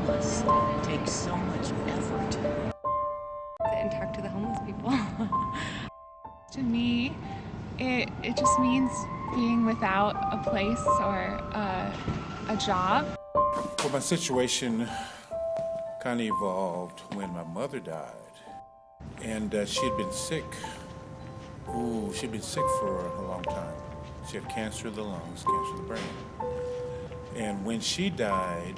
homeless. It takes so much effort. And talk to the homeless people. To me, it just means being without a place or a job. Well, my situation kind of evolved when my mother died, and she'd been sick. She'd been sick for a long time. She had cancer of the lungs, cancer of the brain. And when she died,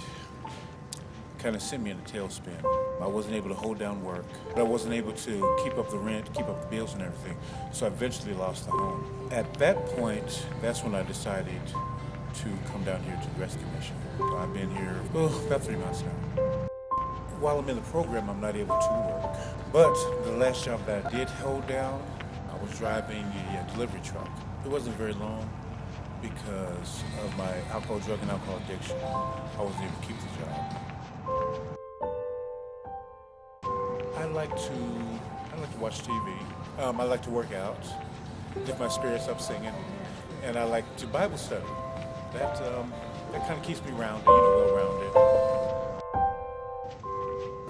kind of sent me in a tailspin. I wasn't able to hold down work. I wasn't able to keep up the rent, keep up the bills and everything. So I eventually lost the home. At that point, that's when I decided to come down here to the rescue mission. I've been here about 3 months now. While I'm in the program, I'm not able to work. But the last job that I did hold down, I was driving a delivery truck. It wasn't very long because of my drug and alcohol addiction. I wasn't able to keep the job. I like to watch TV. I like to work out, get my spirits up singing, and I like to Bible study. That kind of keeps me rounded, well-rounded.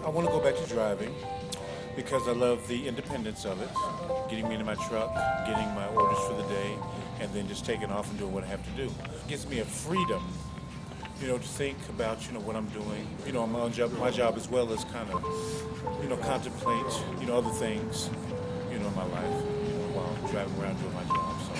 I want to go back to driving because I love the independence of it, getting me into my truck, getting my orders for the day, and then just taking off and doing what I have to do. It gives me a freedom, to think about, what I'm doing, my job as well as kind of, contemplate, other things, in my life, while driving around doing my job. So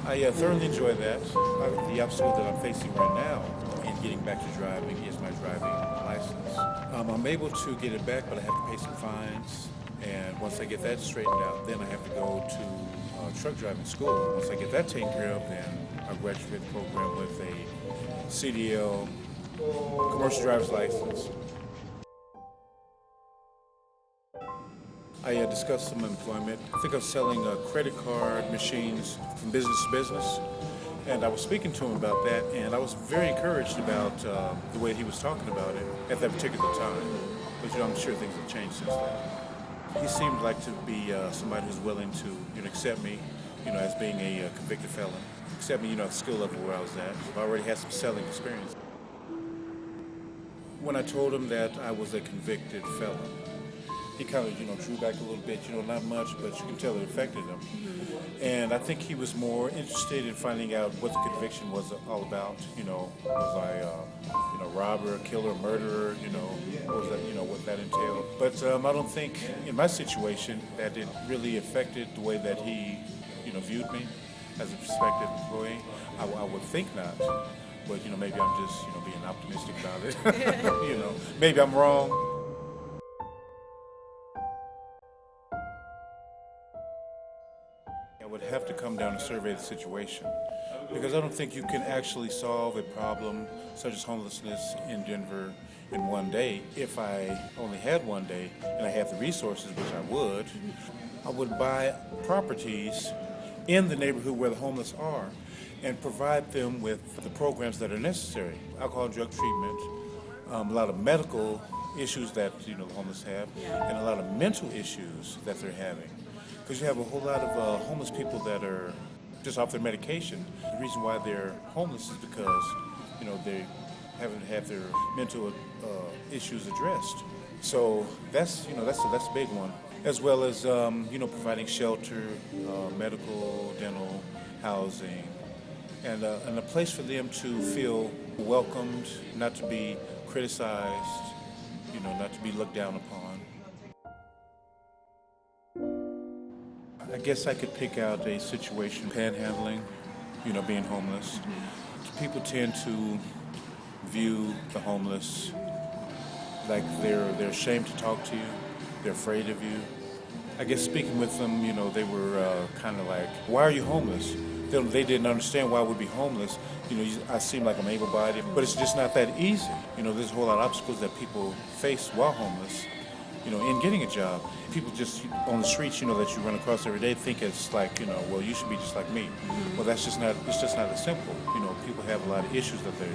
I thoroughly enjoy that. The obstacle that I'm facing right now in getting back to driving is my driving license. I'm able to get it back, but I have to pay some fines. And once I get that straightened out, then I have to go to truck driving school. Once I get that taken care of, then I'll graduate the program with a CDL, commercial driver's license. I discussed some employment. I think I was selling credit card machines from business to business. And I was speaking to him about that, and I was very encouraged about the way he was talking about it at that particular time. But I'm sure things have changed since then. He seemed like to be somebody who's willing to accept me, as being a convicted felon. Accept me, at the skill level where I was at. I already had some selling experience. When I told him that I was a convicted felon, he kind of, drew back a little bit, not much, but you can tell it affected him. And I think he was more interested in finding out what the conviction was all about. Was I, robber, killer, murderer, what was that, what that entailed. But I don't think, in my situation, that it really affected the way that he, viewed me as a prospective employee. I would think not. But, maybe I'm just, being optimistic about it. Maybe I'm wrong. I would have to come down and survey the situation because I don't think you can actually solve a problem such as homelessness in Denver in one day. If I only had one day and I have the resources, which I would buy properties in the neighborhood where the homeless are and provide them with the programs that are necessary. Alcohol and drug treatment, a lot of medical issues that the homeless have, and a lot of mental issues that they're having. Because you have a whole lot of homeless people that are just off their medication. The reason why they're homeless is because, they haven't had their mental issues addressed. So that's a big one. As well as, providing shelter, medical, dental, housing, and a place for them to feel welcomed, not to be criticized, not to be looked down upon. I guess I could pick out a situation, panhandling, being homeless. People tend to view the homeless like they're ashamed to talk to you, they're afraid of you. I guess speaking with them, they were kind of like, why are you homeless? They didn't understand why I would be homeless. I seem like I'm able-bodied, but it's just not that easy. There's a whole lot of obstacles that people face while homeless. in getting a job. People just on the streets, that you run across every day think it's like, well, you should be just like me. Well, it's just not as simple. People have a lot of issues that they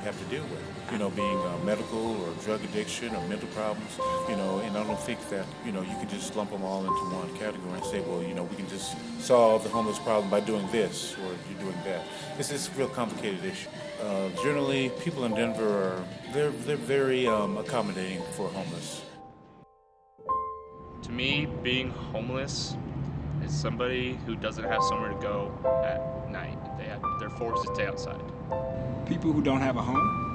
have to deal with, being medical or drug addiction or mental problems, and I don't think that, you can just lump them all into one category and say, well, we can just solve the homeless problem by doing this or you're doing that. This is a real complicated issue. Generally, people in Denver they're very accommodating for homeless. To me, being homeless is somebody who doesn't have somewhere to go at night. They're forced to stay outside. People who don't have a home,